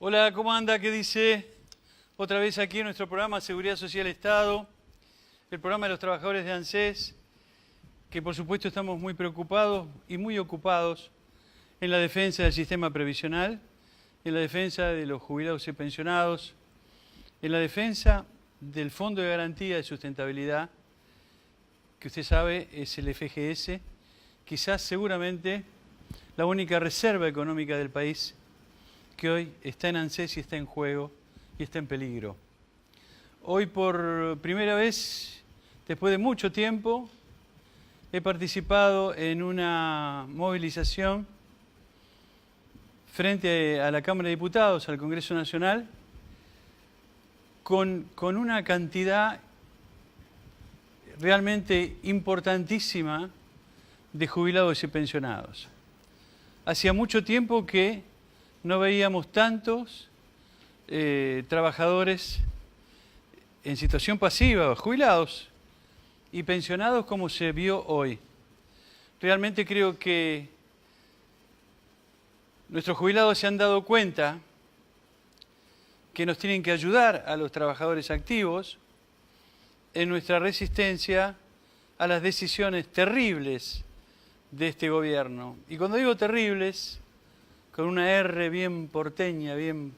Hola, ¿cómo anda? ¿Qué dice? Otra vez aquí en nuestro programa Seguridad Social Estado, el programa de los trabajadores de ANSES, que por supuesto estamos muy preocupados y muy ocupados en la defensa del sistema previsional, en la defensa de los jubilados y pensionados, en la defensa del Fondo de Garantía de Sustentabilidad, que usted sabe es el FGS, quizás seguramente la única reserva económica del país que hoy está en ANSES y está en juego y está en peligro. Hoy por primera vez, después de mucho tiempo, he participado en una movilización frente a la Cámara de Diputados, al Congreso Nacional, con una cantidad realmente importantísima de jubilados y pensionados. Hacía mucho tiempo que no veíamos tantos trabajadores en situación pasiva, jubilados y pensionados como se vio hoy. Realmente creo que nuestros jubilados se han dado cuenta que nos tienen que ayudar a los trabajadores activos en nuestra resistencia a las decisiones terribles de este gobierno. Y cuando digo terribles, con una R bien porteña, bien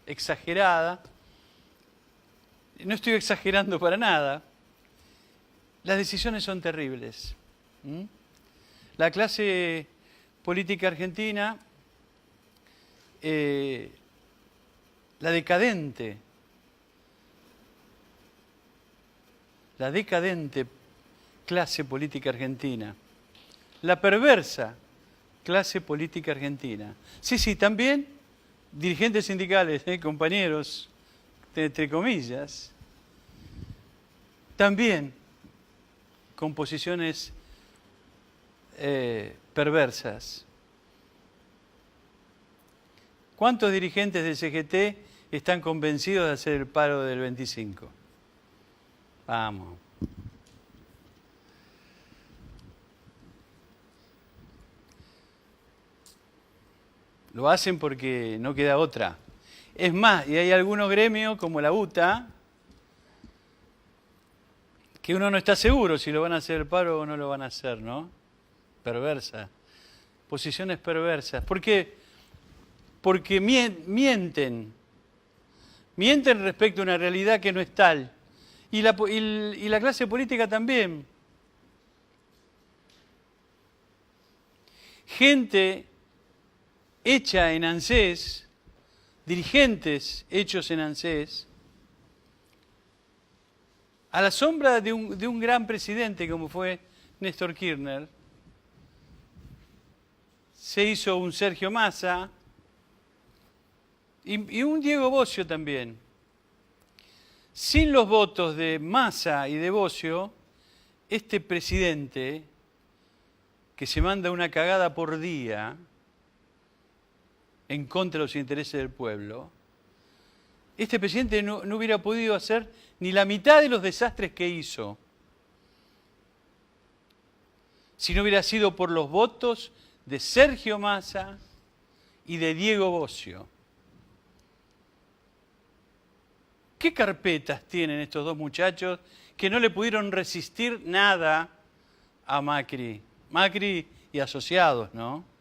exagerada, no estoy exagerando para nada, las decisiones son terribles. La clase política argentina, la decadente clase política argentina, la perversa clase política argentina. Sí, también dirigentes sindicales, compañeros, entre comillas, también con posiciones perversas. ¿Cuántos dirigentes del CGT están convencidos de hacer el paro del 25? Vamos. Lo hacen porque no queda otra. Es más, y hay algunos gremios como la UTA, que uno no está seguro si lo van a hacer el paro o no lo van a hacer, ¿no? Perversa. Posiciones perversas. ¿Por qué? Porque mienten. Mienten respecto a una realidad que no es tal. Y la clase política también. Gente hecha en ANSES, dirigentes hechos en ANSES, a la sombra de un gran presidente como fue Néstor Kirchner, se hizo un Sergio Massa y un Diego Bocio también. Sin los votos de Massa y de Bocio, este presidente, que se manda una cagada por día en contra de los intereses del pueblo, este presidente no hubiera podido hacer ni la mitad de los desastres que hizo si no hubiera sido por los votos de Sergio Massa y de Diego Bocio. ¿Qué carpetas tienen estos dos muchachos que no le pudieron resistir nada a Macri? Macri y asociados, ¿no?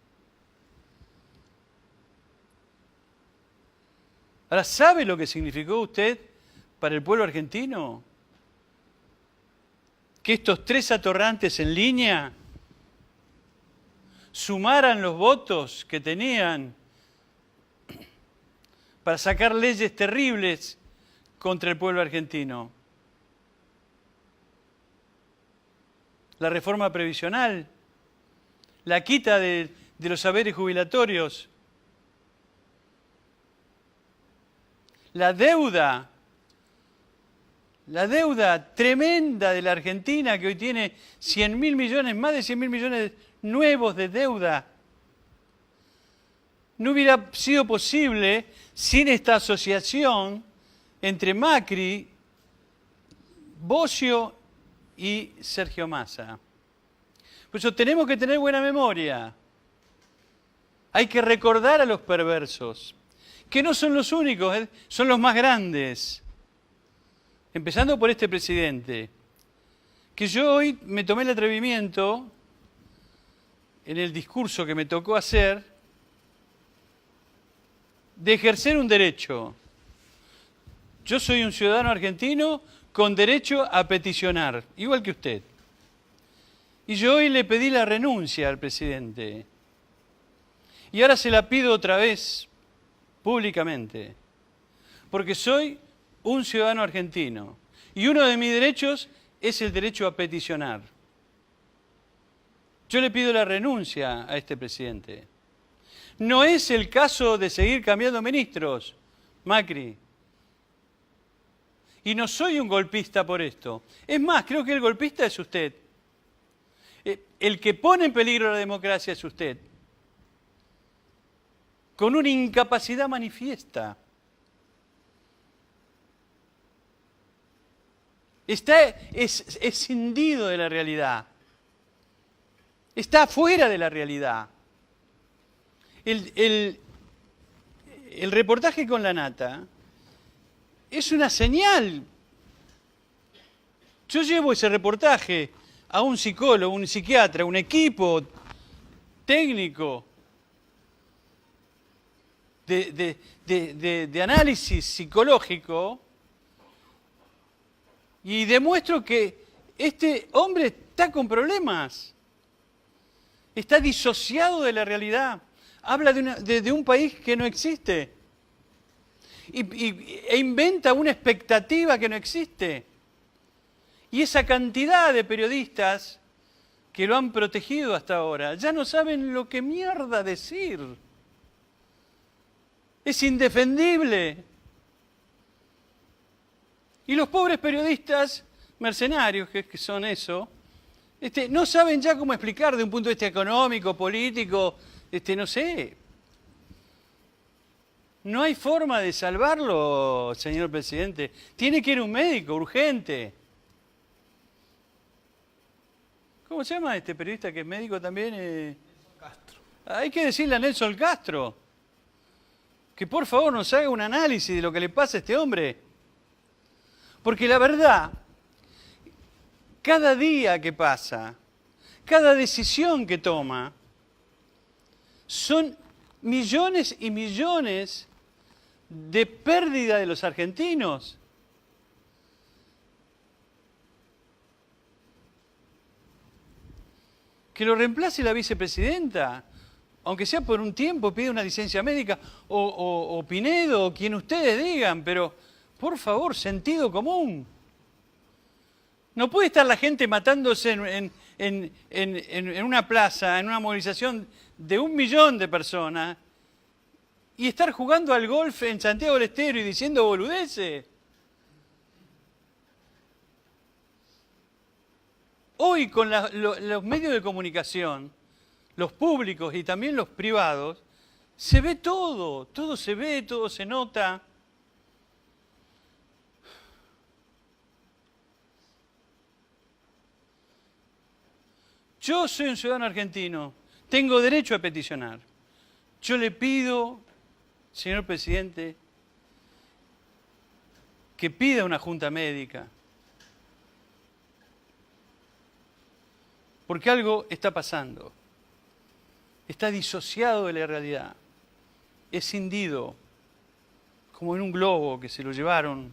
Ahora, ¿sabe lo que significó usted para el pueblo argentino? Que estos tres atorrantes en línea sumaran los votos que tenían para sacar leyes terribles contra el pueblo argentino. La reforma previsional, la quita de los saberes jubilatorios, la deuda tremenda de la Argentina, que hoy tiene 100.000 millones, más de 100.000 millones nuevos de deuda, no hubiera sido posible sin esta asociación entre Macri, Bocio y Sergio Massa. Por eso tenemos que tener buena memoria. Hay que recordar a los perversos que no son los únicos, son los más grandes. Empezando por este presidente, que yo hoy me tomé el atrevimiento, en el discurso que me tocó hacer, de ejercer un derecho. Yo soy un ciudadano argentino con derecho a peticionar, igual que usted. Y yo hoy le pedí la renuncia al presidente. Y ahora se la pido otra vez, públicamente, porque soy un ciudadano argentino. Y uno de mis derechos es el derecho a peticionar. Yo le pido la renuncia a este presidente. No es el caso de seguir cambiando ministros, Macri. Y no soy un golpista por esto. Es más, creo que el golpista es usted. El que pone en peligro la democracia es usted. Con una incapacidad manifiesta. Está escindido de la realidad. Está fuera de la realidad. El reportaje con la Nata es una señal. Yo llevo ese reportaje a un psicólogo, un psiquiatra, un equipo técnico de análisis psicológico y demuestro que este hombre está con problemas. Está disociado de la realidad. Habla de un país que no existe. E inventa una expectativa que no existe. Y esa cantidad de periodistas que lo han protegido hasta ahora ya no saben lo que mierda decir. Es indefendible. Y los pobres periodistas mercenarios, que son eso, no saben ya cómo explicar de un punto de vista económico, político, no sé. No hay forma de salvarlo, señor presidente. Tiene que ir un médico, urgente. ¿Cómo se llama este periodista que es médico también? Nelson Castro. Hay que decirle a Nelson Castro que por favor nos haga un análisis de lo que le pasa a este hombre. Porque la verdad, cada día que pasa, cada decisión que toma, son millones y millones de pérdida de los argentinos. Que lo reemplace la vicepresidenta, aunque sea por un tiempo, pide una licencia médica, o Pinedo, o quien ustedes digan, pero por favor, sentido común. No puede estar la gente matándose en una plaza, en una movilización de 1 millón de personas, y estar jugando al golf en Santiago del Estero y diciendo boludeces. Hoy con los medios de comunicación, los públicos y también los privados, se ve todo, todo se ve, todo se nota. Yo soy un ciudadano argentino, tengo derecho a peticionar. Yo le pido, señor presidente, que pida una junta médica. Porque algo está pasando. Está disociado de la realidad. Escindido, como en un globo que se lo llevaron.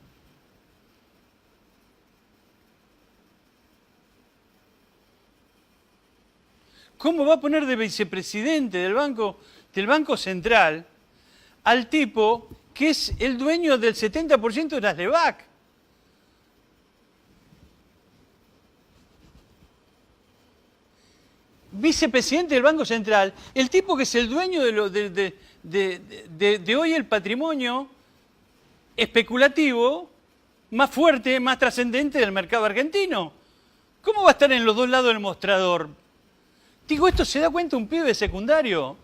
¿Cómo va a poner de vicepresidente del Banco Central al tipo que es el dueño del 70% de las LEVAC? Vicepresidente del Banco Central, el tipo que es el dueño de hoy el patrimonio especulativo más fuerte, más trascendente del mercado argentino. ¿Cómo va a estar en los dos lados del mostrador? Digo, ¿esto se da cuenta un pibe de secundario?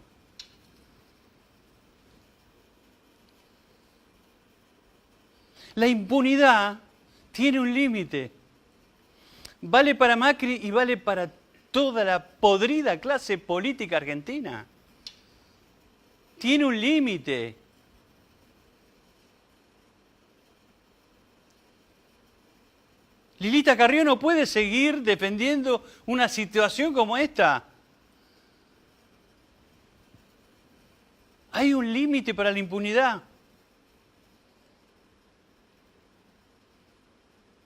La impunidad tiene un límite. Vale para Macri y vale para toda la podrida clase política argentina. Tiene un límite. Lilita Carrió no puede seguir defendiendo una situación como esta. Hay un límite para la impunidad.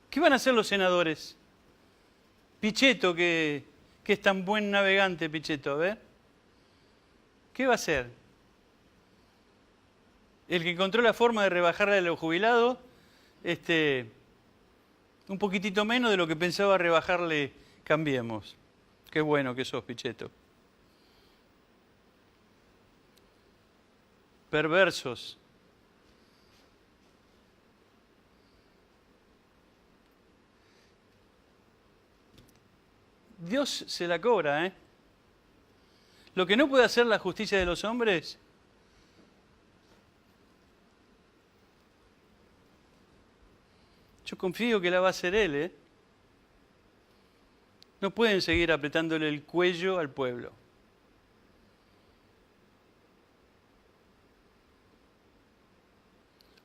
¿Qué van a hacer los senadores? Pichetto, que es tan buen navegante, Pichetto, a ver. ¿Qué va a hacer? El que encontró la forma de rebajarle a los jubilados, un poquitito menos de lo que pensaba rebajarle Cambiemos. Qué bueno que sos, Pichetto. Perversos. Dios se la cobra, ¿eh? Lo que no puede hacer la justicia de los hombres, yo confío que la va a hacer Él, ¿eh? No pueden seguir apretándole el cuello al pueblo.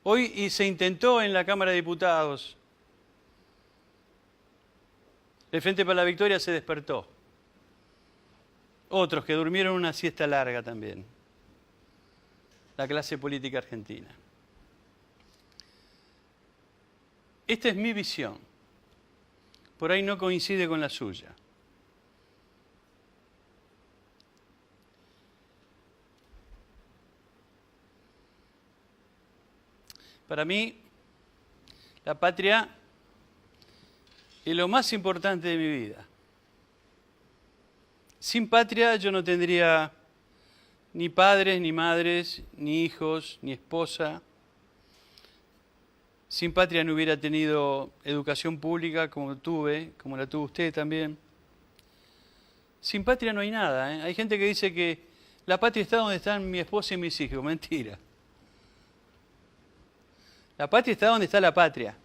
Hoy se intentó en la Cámara de Diputados. El Frente para la Victoria se despertó. Otros que durmieron una siesta larga también. La clase política argentina. Esta es mi visión. Por ahí no coincide con la suya. Para mí, la patria es lo más importante de mi vida. Sin patria yo no tendría ni padres, ni madres, ni hijos, ni esposa. Sin patria no hubiera tenido educación pública como la tuvo usted también. Sin patria no hay nada, ¿eh? Hay gente que dice que la patria está donde están mi esposa y mis hijos. Mentira. La patria está donde está la patria.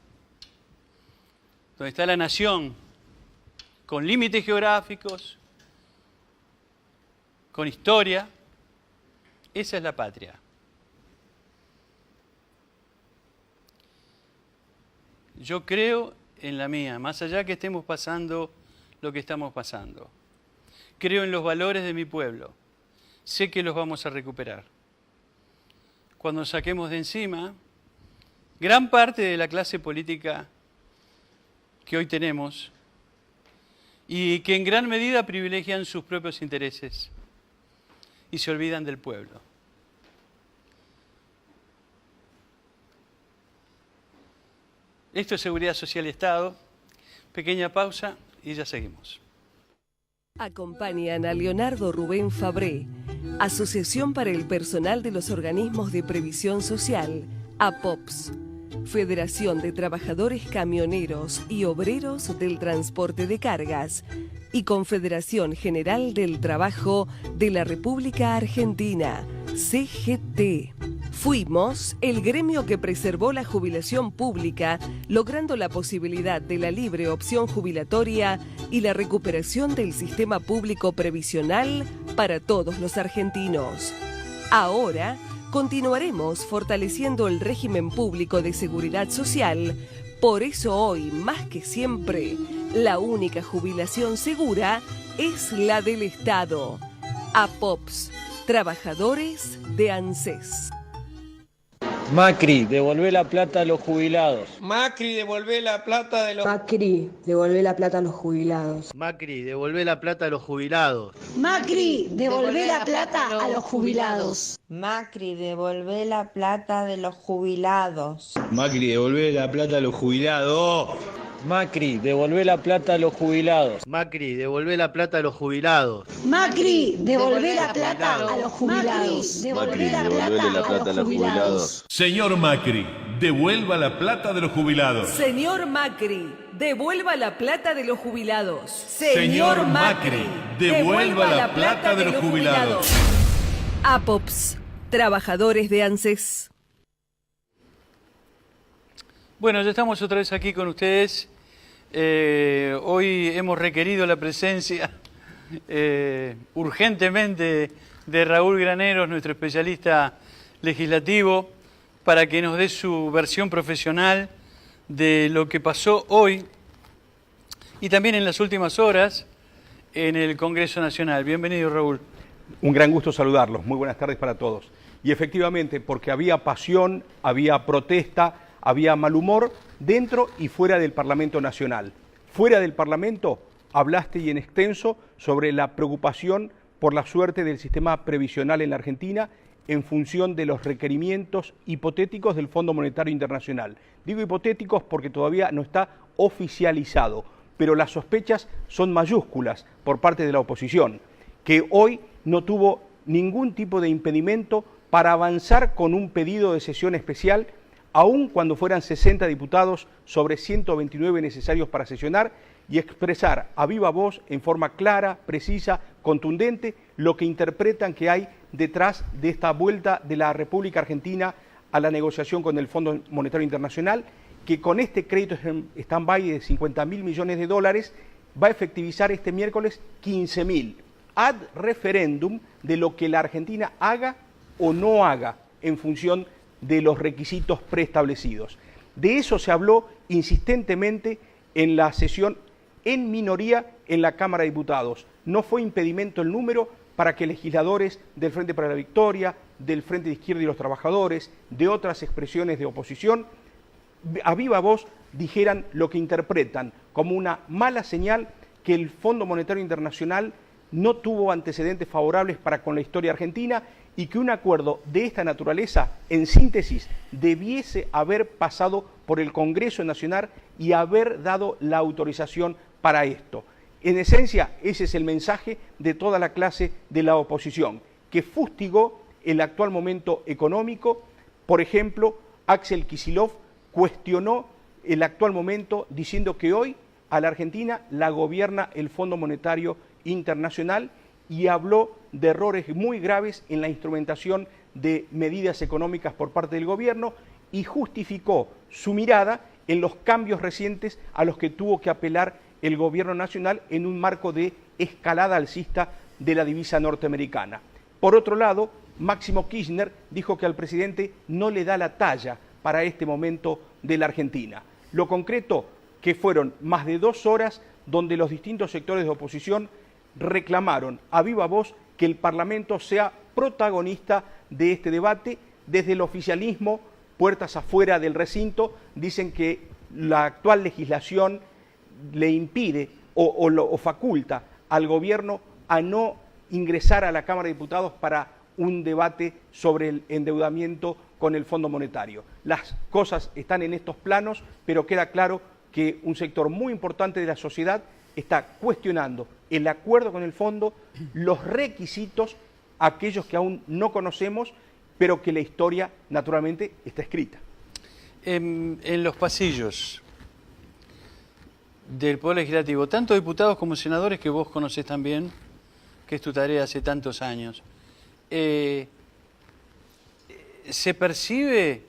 Donde está la nación, con límites geográficos, con historia. Esa es la patria. Yo creo en la mía, más allá que estemos pasando lo que estamos pasando. Creo en los valores de mi pueblo. Sé que los vamos a recuperar. Cuando saquemos de encima gran parte de la clase política que hoy tenemos y que en gran medida privilegian sus propios intereses y se olvidan del pueblo. Esto es Seguridad Social y Estado. Pequeña pausa y ya seguimos. Acompañan a Leonardo Rubén Fabré, Asociación para el Personal de los Organismos de Previsión Social, APOPS, Federación de Trabajadores Camioneros y Obreros del Transporte de Cargas y Confederación General del Trabajo de la República Argentina, CGT. Fuimos el gremio que preservó la jubilación pública, logrando la posibilidad de la libre opción jubilatoria y la recuperación del sistema público previsional para todos los argentinos. Ahora, continuaremos fortaleciendo el régimen público de seguridad social. Por eso hoy, más que siempre, la única jubilación segura es la del Estado. APOPS, Trabajadores de ANSES. Macri, devolvé la plata a los jubilados. Macri, devolvé la plata de los... Macri, devolvé la plata a los jubilados. Macri, devolvé la plata a los jubilados. Macri, devolvé la plata a los jubilados. Macri, devolvé la plata de los jubilados. Macri, devolvé la plata a los jubilados. Macri, devolvé la plata a los jubilados. Macri, devolvé la plata a los jubilados. Macri, devolvé la plata a los jubilados. Macri, devolvé la plata a los jubilados. Señor Macri, devuelva la plata de los jubilados. Señor Macri, devuelva la plata de los jubilados. Señor Macri, devuelva la plata de los jubilados. APOPS, Trabajadores de ANSES. Bueno, ya estamos otra vez aquí con ustedes. Hoy hemos requerido la presencia urgentemente de Raúl Graneros, nuestro especialista legislativo, para que nos dé su versión profesional de lo que pasó hoy y también en las últimas horas en el Congreso Nacional. Bienvenido, Raúl. Un gran gusto saludarlos. Muy buenas tardes para todos. Y efectivamente, porque había pasión, había protesta, había mal humor dentro y fuera del Parlamento Nacional. Fuera del Parlamento hablaste y en extenso sobre la preocupación por la suerte del sistema previsional en la Argentina en función de los requerimientos hipotéticos del Fondo Monetario Internacional. Digo hipotéticos porque todavía no está oficializado, pero las sospechas son mayúsculas por parte de la oposición, que hoy no tuvo ningún tipo de impedimento para avanzar con un pedido de sesión especial, aun cuando fueran 60 diputados sobre 129 necesarios para sesionar, y expresar a viva voz, en forma clara, precisa, contundente, lo que interpretan que hay detrás de esta vuelta de la República Argentina a la negociación con el Fondo Monetario Internacional, que con este crédito stand-by de 50.000 millones de dólares va a efectivizar este miércoles 15.000, ad referéndum de lo que la Argentina haga o no haga en función de los requisitos preestablecidos. De eso se habló insistentemente en la sesión en minoría en la Cámara de Diputados. No fue impedimento el número para que legisladores del Frente para la Victoria, del Frente de Izquierda y los Trabajadores, de otras expresiones de oposición, a viva voz dijeran lo que interpretan como una mala señal que el Fondo Monetario Internacional no tuvo antecedentes favorables para con la historia argentina y que un acuerdo de esta naturaleza, en síntesis, debiese haber pasado por el Congreso Nacional y haber dado la autorización para esto. En esencia, ese es el mensaje de toda la clase de la oposición, que fustigó el actual momento económico. Por ejemplo, Axel Kicillof cuestionó el actual momento diciendo que hoy a la Argentina la gobierna el Fondo Monetario Internacional y habló de errores muy graves en la instrumentación de medidas económicas por parte del gobierno y justificó su mirada en los cambios recientes a los que tuvo que apelar el gobierno nacional en un marco de escalada alcista de la divisa norteamericana. Por otro lado, Máximo Kirchner dijo que al presidente no le da la talla para este momento de la Argentina. Lo concreto, que fueron más de 2 horas donde los distintos sectores de oposición reclamaron a viva voz que el Parlamento sea protagonista de este debate. Desde el oficialismo, puertas afuera del recinto, dicen que la actual legislación le impide o faculta al gobierno a no ingresar a la Cámara de Diputados para un debate sobre el endeudamiento con el Fondo Monetario. Las cosas están en estos planos, pero queda claro que un sector muy importante de la sociedad está cuestionando el acuerdo con el fondo, los requisitos, aquellos que aún no conocemos, pero que la historia naturalmente está escrita. En los pasillos del Poder Legislativo, tanto diputados como senadores que vos conocés también, que es tu tarea hace tantos años, ¿se percibe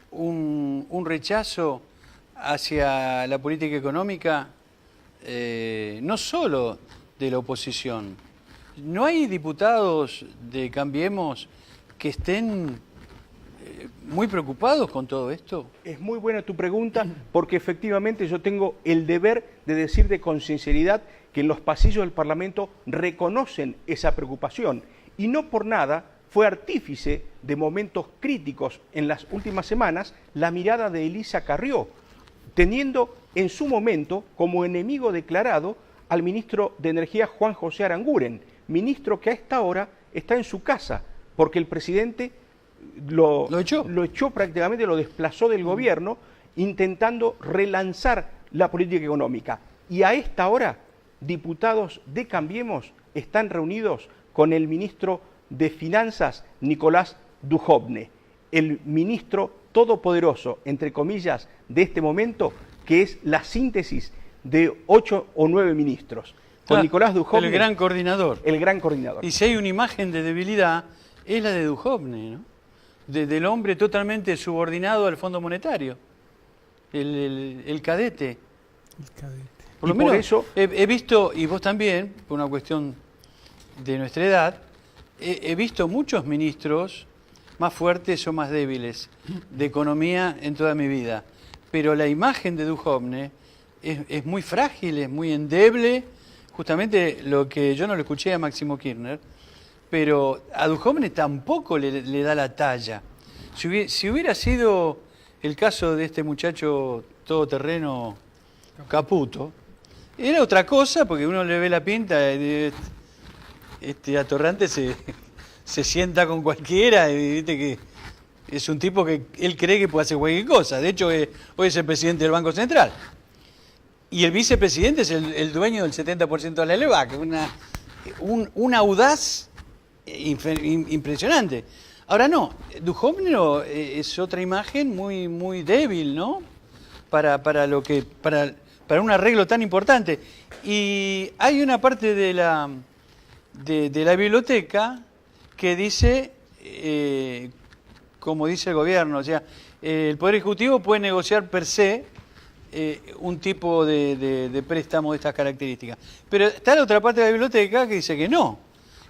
un rechazo hacia la política económica, no solo de la oposición? ¿No hay diputados de Cambiemos que estén muy preocupados con todo esto? Es muy buena tu pregunta, porque efectivamente yo tengo el deber de decirte con sinceridad que en los pasillos del Parlamento reconocen esa preocupación, y no por nada fue artífice de momentos críticos en las últimas semanas la mirada de Elisa Carrió, teniendo en su momento como enemigo declarado al ministro de Energía Juan José Aranguren, ministro que a esta hora está en su casa, porque el presidente lo echó prácticamente, lo desplazó del gobierno, intentando relanzar la política económica. Y a esta hora, diputados de Cambiemos están reunidos con el ministro de Finanzas, Nicolás Dujovne, el ministro todopoderoso, entre comillas, de este momento, que es la síntesis de 8 o 9 ministros. Con Nicolás Dujovne, el gran coordinador. El gran coordinador. Y si hay una imagen de debilidad, es la de Dujovne, ¿no? Del hombre totalmente subordinado al Fondo Monetario, el cadete. El cadete. Por lo menos por eso he visto, y vos también, por una cuestión de nuestra edad, he visto muchos ministros más fuertes o más débiles de economía en toda mi vida. Pero la imagen de Dujovne es muy frágil, es muy endeble. Justamente lo que yo no lo escuché a Máximo Kirchner, pero a Duhovne tampoco le da la talla. Si hubiera sido el caso de este muchacho todoterreno Caputo, era otra cosa, porque uno le ve la pinta, este atorrante se sienta con cualquiera, y viste que es un tipo que él cree que puede hacer cualquier cosa. De hecho, hoy es el presidente del Banco Central. Y el vicepresidente es el dueño del 70% de la LEVAC. Un audaz impresionante. Ahora no, Duhovne es otra imagen muy, muy débil, ¿no? Para un arreglo tan importante. Y hay una parte de la biblioteca que dice, como dice el gobierno, o sea, el Poder Ejecutivo puede negociar per se un tipo de préstamo de estas características. Pero está la otra parte de la biblioteca que dice que no,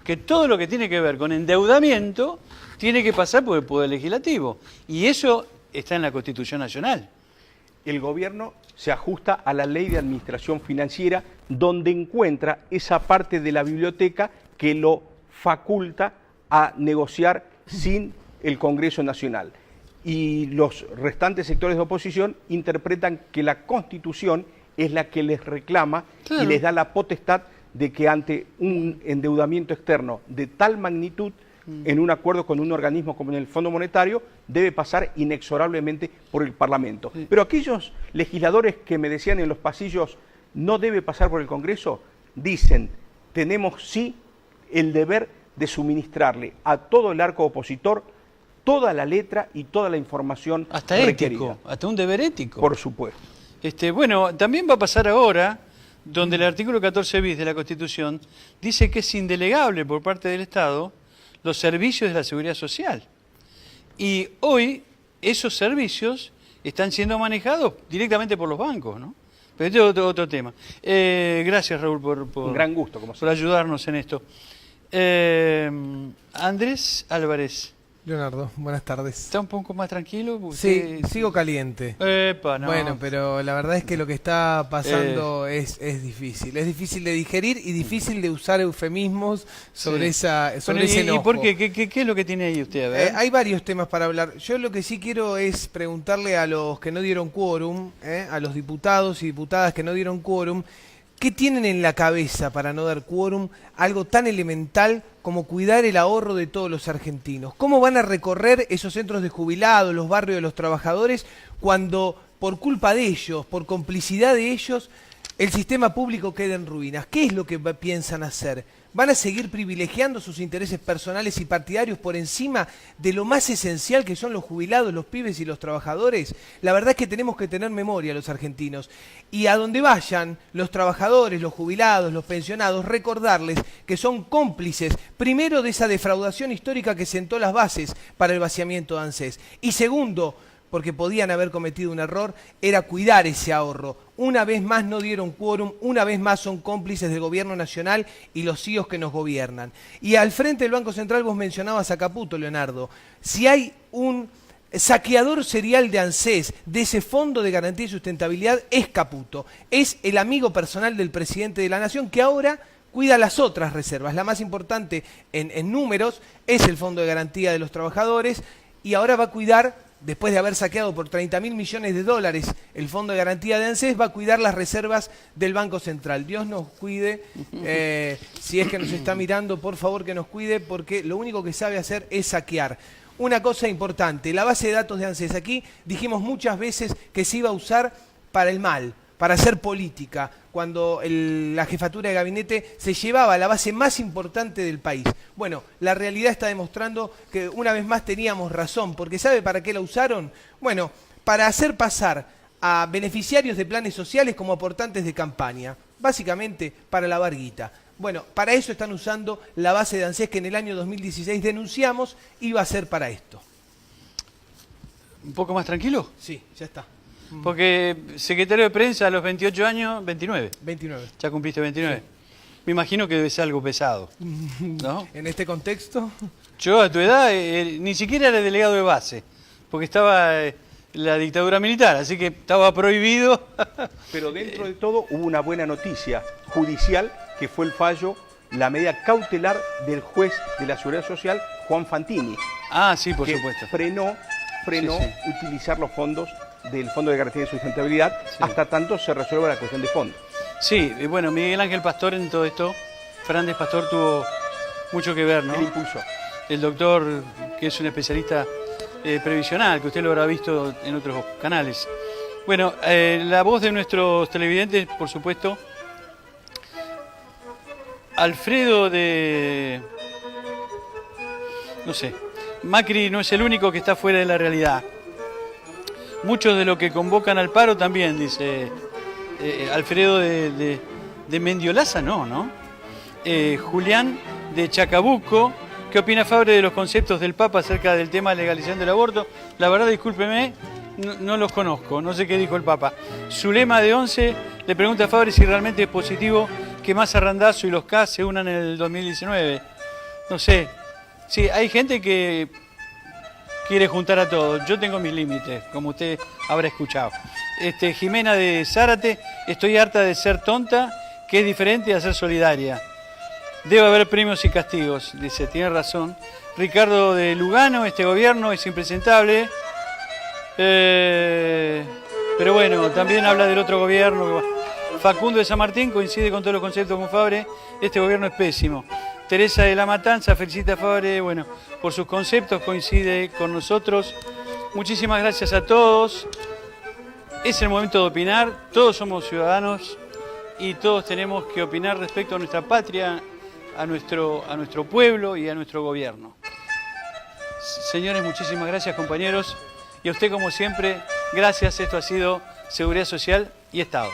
que todo lo que tiene que ver con endeudamiento tiene que pasar por el Poder Legislativo. Y eso está en la Constitución Nacional. El gobierno se ajusta a la Ley de Administración Financiera, donde encuentra esa parte de la biblioteca que lo faculta a negociar sin el Congreso Nacional. Y los restantes sectores de oposición interpretan que la Constitución es la que les reclama y les da la potestad de que ante un endeudamiento externo de tal magnitud, en un acuerdo con un organismo como el Fondo Monetario, debe pasar inexorablemente por el Parlamento. Sí. Pero aquellos legisladores que me decían en los pasillos, no debe pasar por el Congreso, dicen, tenemos sí el deber de suministrarle a todo el arco opositor toda la letra y toda la información hasta requerida. Ético, hasta un deber ético. Por supuesto. Bueno, también va a pasar ahora, donde el artículo 14 bis de la Constitución dice que es indelegable por parte del Estado los servicios de la Seguridad Social. Y hoy esos servicios están siendo manejados directamente por los bancos, ¿no? Pero este es otro tema. Gracias, Raúl, por un gran gusto, como por ayudarnos en esto. Andrés Álvarez. Leonardo, buenas tardes. ¿Está un poco más tranquilo? Sí, sigo caliente. No. Bueno, pero la verdad es que lo que está pasando es difícil. Es difícil de digerir y difícil de usar eufemismos sobre ese enojo. ¿Y por qué? ¿Qué es lo que tiene ahí usted? A ver. Hay varios temas para hablar. Yo lo que sí quiero es preguntarle a los que no dieron quórum, a los diputados y diputadas que no dieron quórum, ¿qué tienen en la cabeza para no dar quórum? Algo tan elemental como cuidar el ahorro de todos los argentinos. ¿Cómo van a recorrer esos centros de jubilados, los barrios de los trabajadores, cuando por culpa de ellos, por complicidad de ellos, el sistema público queda en ruinas? ¿Qué es lo que piensan hacer? ¿Van a seguir privilegiando sus intereses personales y partidarios por encima de lo más esencial que son los jubilados, los pibes y los trabajadores? La verdad es que tenemos que tener memoria los argentinos. Y a donde vayan los trabajadores, los jubilados, los pensionados, recordarles que son cómplices, primero, de esa defraudación histórica que sentó las bases para el vaciamiento de ANSES. Y segundo, porque podían haber cometido un error, era cuidar ese ahorro. Una vez más no dieron quórum, una vez más son cómplices del gobierno nacional y los CIOs que nos gobiernan. Y al frente del Banco Central vos mencionabas a Caputo, Leonardo. Si hay un saqueador serial de ANSES, de ese Fondo de Garantía y Sustentabilidad, es Caputo. Es el amigo personal del presidente de la Nación que ahora cuida las otras reservas. La más importante en números es el Fondo de Garantía de los Trabajadores y ahora va a cuidar, después de haber saqueado por 30.000 millones de dólares el Fondo de Garantía de ANSES, va a cuidar las reservas del Banco Central. Dios nos cuide, si es que nos está mirando, por favor que nos cuide, porque lo único que sabe hacer es saquear. Una cosa importante, la base de datos de ANSES. Aquí dijimos muchas veces que se iba a usar para el mal, para hacer política, cuando la jefatura de gabinete se llevaba la base más importante del país. Bueno, la realidad está demostrando que una vez más teníamos razón, porque ¿sabe para qué la usaron? Bueno, para hacer pasar a beneficiarios de planes sociales como aportantes de campaña, básicamente para lavar guita. Bueno, para eso están usando la base de ANSES que en el año 2016 denunciamos iba a ser para esto. ¿Un poco más tranquilo? Sí, ya está. Porque secretario de prensa a los 28 años, 29. 29. Ya cumpliste 29. Sí. Me imagino que debe ser algo pesado, ¿no? ¿En este contexto? Yo a tu edad ni siquiera era delegado de base, porque estaba la dictadura militar, así que estaba prohibido. Pero dentro de todo hubo una buena noticia judicial, que fue el fallo, la medida cautelar del juez de la Seguridad Social, Juan Fantini. Ah, sí, por que supuesto. Frenó Sí. utilizar los fondos del Fondo de Garantía de Sustentabilidad hasta tanto se resuelva la cuestión de fondo. Sí, bueno, Miguel Ángel Pastor en todo esto, Fernández Pastor tuvo mucho que ver, ¿no? El impulsor. El doctor, que es un especialista previsional, que usted lo habrá visto en otros canales. Bueno, la voz de nuestros televidentes, por supuesto. Alfredo de... no sé, Macri no es el único que está fuera de la realidad. Muchos de los que convocan al paro también, dice Alfredo de Mendiolaza, ¿no? Julián de Chacabuco. ¿Qué opina Fabre de los conceptos del Papa acerca del tema de legalización del aborto? La verdad, discúlpeme, no los conozco, no sé qué dijo el Papa. Zulema de 11 le pregunta a Fabre si realmente es positivo que Massa, Randazzo y los K se unan en el 2019. No sé. Sí, hay gente que quiere juntar a todos. Yo tengo mis límites, como usted habrá escuchado. Jimena de Zárate, estoy harta de ser tonta, que es diferente a ser solidaria. Debe haber premios y castigos, dice, tiene razón. Ricardo de Lugano, este gobierno es impresentable. Pero bueno, también habla del otro gobierno. Facundo de San Martín coincide con todos los conceptos con Fabre. Este gobierno es pésimo. Teresa de la Matanza felicita a Fabre, bueno, por sus conceptos, coincide con nosotros. Muchísimas gracias a todos. Es el momento de opinar. Todos somos ciudadanos y todos tenemos que opinar respecto a nuestra patria, a nuestro pueblo y a nuestro gobierno. Señores, muchísimas gracias, compañeros. Y a usted, como siempre, gracias. Esto ha sido Seguridad Social y Estado.